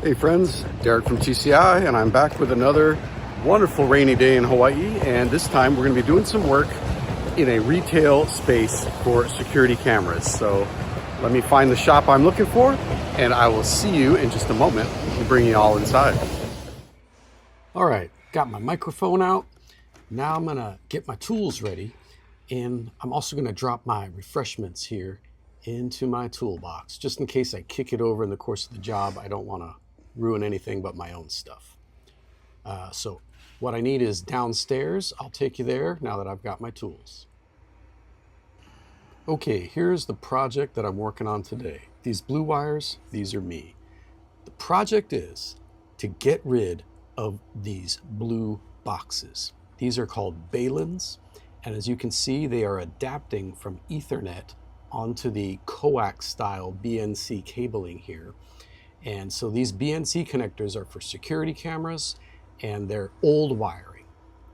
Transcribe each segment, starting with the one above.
Hey friends, Derek from TCI, and I'm back with another wonderful rainy day in Hawaii, and this time we're going to be doing some work in a retail space for security cameras. So let me find the shop I'm looking for, and I will see you in just a moment to bring you all inside. All right, got my microphone out. Now I'm going to get my tools ready, and I'm also going to drop my refreshments here into my toolbox, just in case I kick it over in the course of the job. I don't want to ruin anything but my own stuff. So what I need is downstairs. I'll take you there now that I've got my tools. Okay, here's the project that I'm working on today. These blue wires, these are me. The project is to get rid of these blue boxes. These are called baluns, and as you can see, they are adapting from Ethernet onto the coax style BNC cabling here. And so these BNC connectors are for security cameras, and they're old wiring.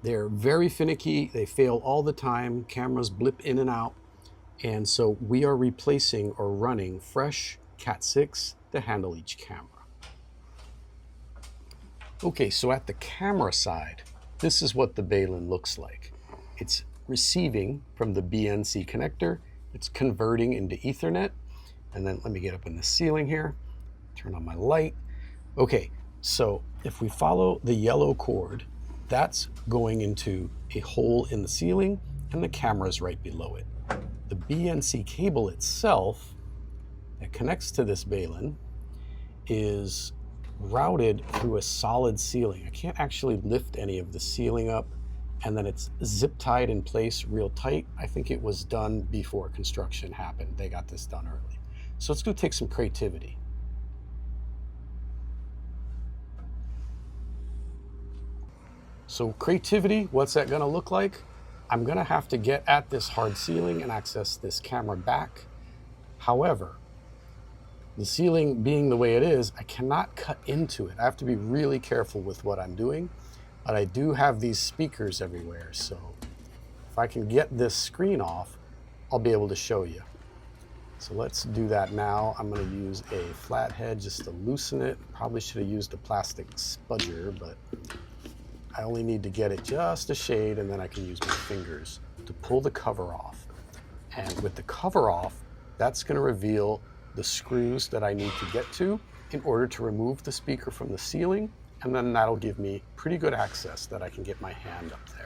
They're very finicky, they fail all the time, cameras blip in and out, and so we are replacing or running fresh Cat6 to handle each camera. Okay, so at the camera side, this is what the balun looks like. It's receiving from the BNC connector, it's converting into Ethernet, and then let me get up in the ceiling here. Turn on my light. Okay, so if we follow the yellow cord, that's going into a hole in the ceiling, and the camera's right below it. The BNC cable itself that connects to this balun is routed through a solid ceiling. I can't actually lift any of the ceiling up, and then it's zip tied in place real tight. I think it was done before construction happened. They got this done early. So it's going to take some creativity. So creativity, what's that gonna look like? I'm gonna have to get at this hard ceiling and access this camera back. However, the ceiling being the way it is, I cannot cut into it. I have to be really careful with what I'm doing, but I do have these speakers everywhere. So if I can get this screen off, I'll be able to show you. So let's do that now. I'm gonna use a flathead just to loosen it. Probably should have used a plastic spudger, but I only need to get it just a shade, and then I can use my fingers to pull the cover off. And with the cover off, that's going to reveal the screws that I need to get to in order to remove the speaker from the ceiling, and then that'll give me pretty good access that I can get my hand up there.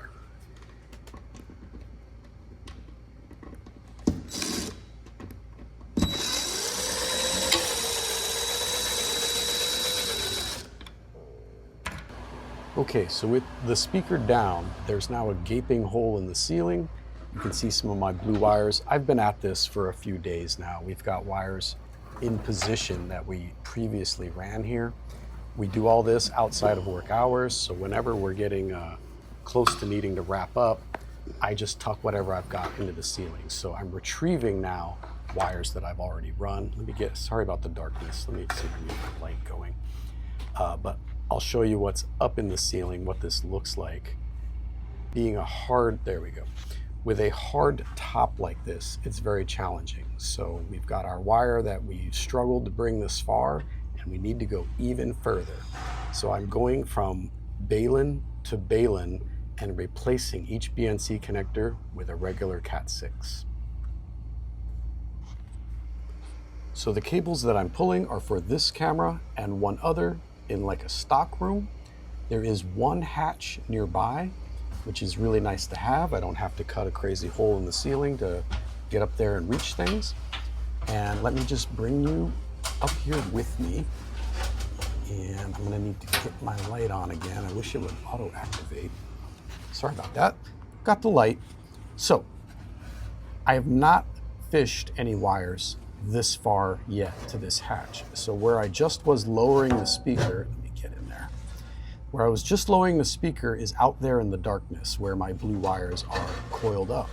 Okay, so with the speaker down, there's now a gaping hole in the ceiling. You can see some of my blue wires. I've been at this for a few days now. We've got wires in position that we previously ran here. We do all this outside of work hours, so whenever we're getting close to needing to wrap up, I just tuck whatever I've got into the ceiling. So I'm retrieving now wires that I've already run. Sorry about the darkness. Let me see if I can get the light going. But I'll show you what's up in the ceiling, what this looks like. Being there we go. With a hard top like this, it's very challenging. So we've got our wire that we struggled to bring this far, and we need to go even further. So I'm going from balun to balun and replacing each BNC connector with a regular Cat6. So the cables that I'm pulling are for this camera and one other in like a stock room. There is one hatch nearby, which is really nice to have. I don't have to cut a crazy hole in the ceiling to get up there and reach things. And let me just bring you up here with me. And I'm gonna need to get my light on again. I wish it would auto activate. Sorry about that. Got the light. So I have not fished any wires this far yet to this hatch. So where I just was lowering the speaker, let me get in there. Where I was just lowering the speaker is out there in the darkness where my blue wires are coiled up.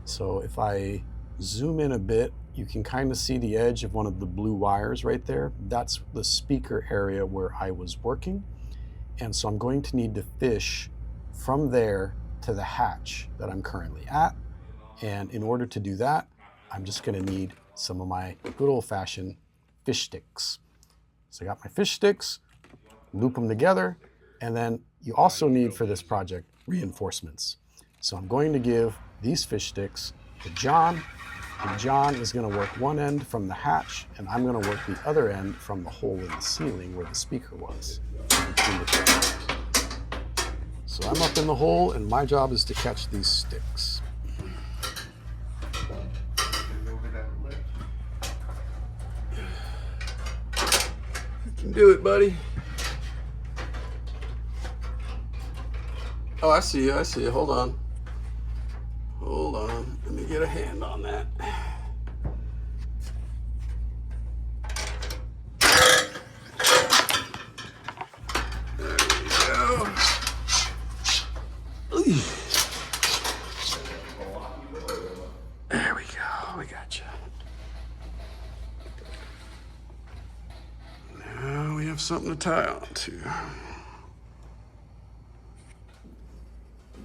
So if I zoom in a bit, you can kind of see the edge of one of the blue wires right there. That's the speaker area where I was working. And so I'm going to need to fish from there to the hatch that I'm currently at. And in order to do that, I'm just gonna need some of my good old-fashioned fish sticks. So I got my fish sticks. loop them together, and then you also need for this project reinforcements. So I'm going to give these fish sticks to John, and John is going to work one end from the hatch, and I'm going to work the other end from the hole in the ceiling where the speaker was. So I'm up in the hole, and my job is to catch these sticks. You can do it, buddy. Oh, I see you. I see you. Hold on. Hold on. Let me get a hand on that. There we go. There we go. We got you. Now we have something to tie on to.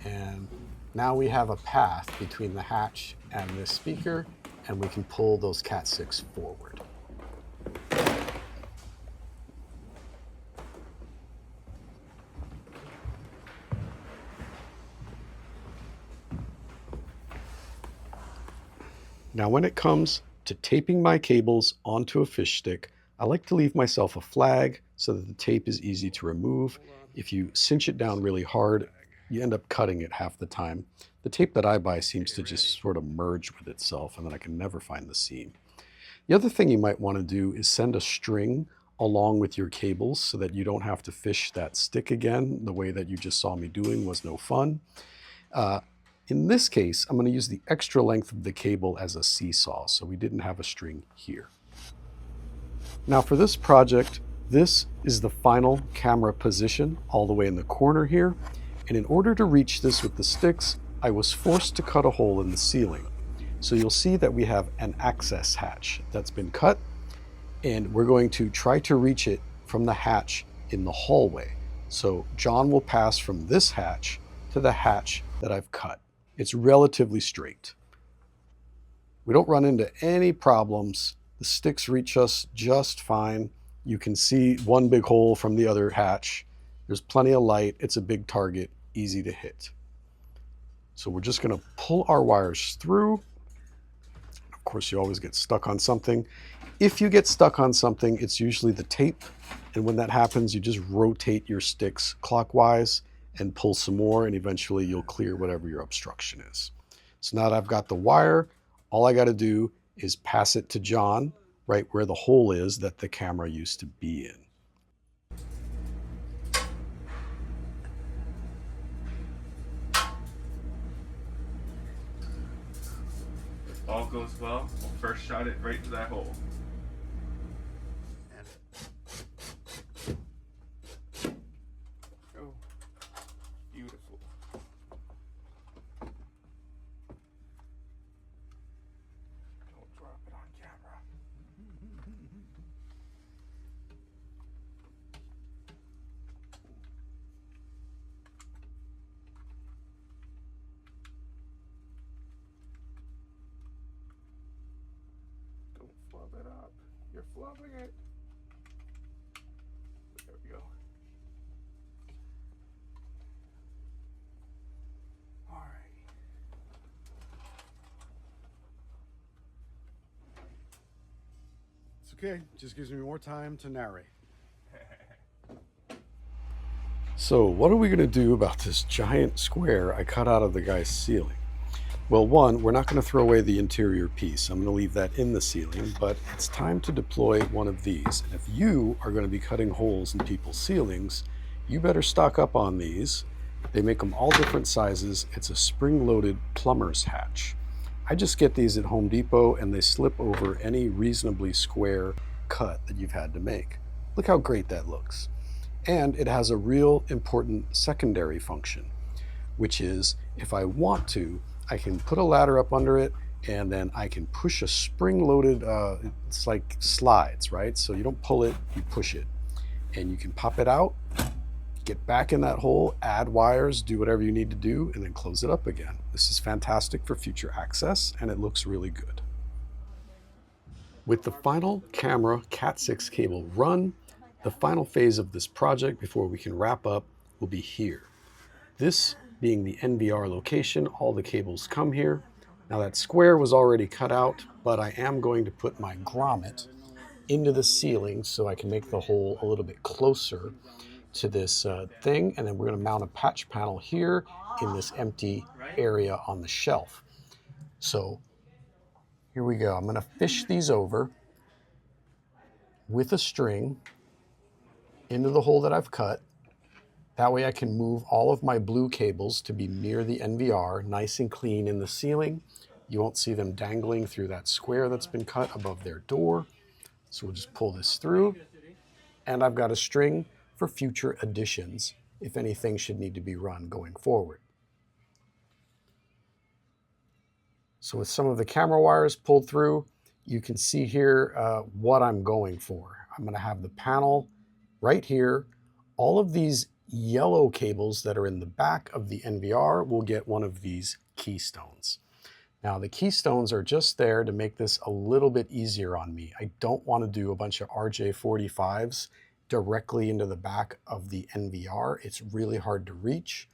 And now we have a path between the hatch and this speaker, and we can pull those Cat 6 forward. Now when it comes to taping my cables onto a fish stick, I like to leave myself a flag so that the tape is easy to remove. If you cinch it down really hard, you end up cutting it half the time. The tape that I buy seems to just sort of merge with itself, and then I can never find the seam. The other thing you might want to do is send a string along with your cables so that you don't have to fish that stick again. The way that you just saw me doing was no fun. In this case, I'm going to use the extra length of the cable as a seesaw, so we didn't have a string here. Now for this project, this is the final camera position all the way in the corner here. And in order to reach this with the sticks, I was forced to cut a hole in the ceiling. So you'll see that we have an access hatch that's been cut, and we're going to try to reach it from the hatch in the hallway. So John will pass from this hatch to the hatch that I've cut. It's relatively straight. We don't run into any problems. The sticks reach us just fine. You can see one big hole from the other hatch. There's plenty of light. It's a big target, easy to hit. So we're just going to pull our wires through. Of course, you always get stuck on something. If you get stuck on something, it's usually the tape. And when that happens, you just rotate your sticks clockwise and pull some more, and eventually you'll clear whatever your obstruction is. So now that I've got the wire, all I got to do is pass it to John right where the hole is that the camera used to be in. If all goes well, we'll first shot it right to that hole. Oh, beautiful. Don't drop it on camera. Don't flub it up. You're flubbing it. There we go. All right. It's okay. Just gives me more time to narrate. So what are we going to do about this giant square I cut out of the guy's ceiling? Well, one, we're not going to throw away the interior piece. I'm going to leave that in the ceiling, but it's time to deploy one of these. And if you are going to be cutting holes in people's ceilings, you better stock up on these. They make them all different sizes. It's a spring-loaded plumber's hatch. I just get these at Home Depot, and they slip over any reasonably square cut that you've had to make. Look how great that looks. And it has a real important secondary function, which is if I want to, I can put a ladder up under it, and then I can push a spring-loaded, it's like slides, right? So you don't pull it, you push it. And you can pop it out, get back in that hole, add wires, do whatever you need to do, and then close it up again. This is fantastic for future access, and it looks really good. With the final camera Cat 6 cable run, The final phase of this project before we can wrap up will be here. This being the NVR location, all the cables come here. Now that square was already cut out, but I am going to put my grommet into the ceiling so I can make the hole a little bit closer to this thing. And then we're going to mount a patch panel here in this empty area on the shelf. So here we go. I'm going to fish these over with a string into the hole that I've cut. That way I can move all of my blue cables to be near the NVR, nice and clean in the ceiling. You won't see them dangling through that square that's been cut above their door. So we'll just pull this through. And I've got a string for future additions if anything should need to be run going forward. So with some of the camera wires pulled through, you can see here what I'm going for. I'm going to have the panel right here. All of these yellow cables that are in the back of the NVR will get one of these keystones. Now the keystones are just there to make this a little bit easier on me. I don't want to do a bunch of RJ45s directly into the back of the NVR. It's really hard to reach,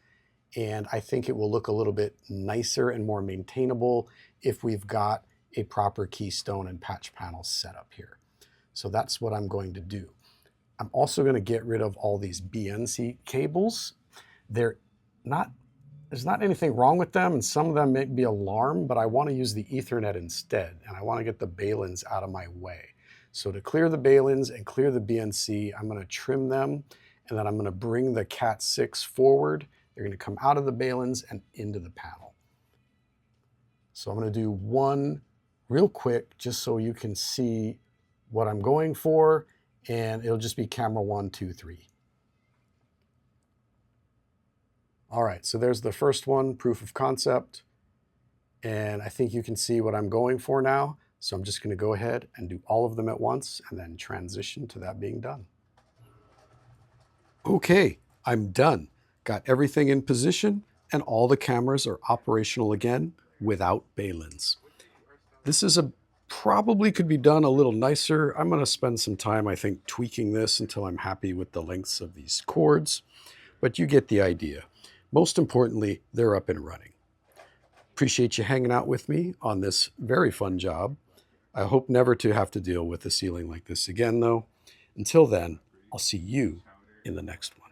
and I think it will look a little bit nicer and more maintainable if we've got a proper keystone and patch panel set up here. So that's what I'm going to do. I'm also going to get rid of all these BNC cables. There's not anything wrong with them, and some of them may be alarm, but I want to use the Ethernet instead, and I want to get the baluns out of my way. So to clear the baluns and clear the BNC, I'm going to trim them, and then I'm going to bring the Cat6 forward. They're going to come out of the baluns and into the panel. So I'm going to do one real quick just so you can see what I'm going for, and it'll just be camera 1, 2, 3. All right, so there's the first one, proof of concept, and I think you can see what I'm going for now. So I'm just going to go ahead and do all of them at once and then transition to that being done. Okay, I'm done. Got everything in position, and all the cameras are operational again without baluns. This is probably could be done a little nicer. I'm going to spend some time, I think, tweaking this until I'm happy with the lengths of these cords, but you get the idea. Most importantly, they're up and running. Appreciate you hanging out with me on this very fun job. I hope never to have to deal with a ceiling like this again, though. Until then, I'll see you in the next one.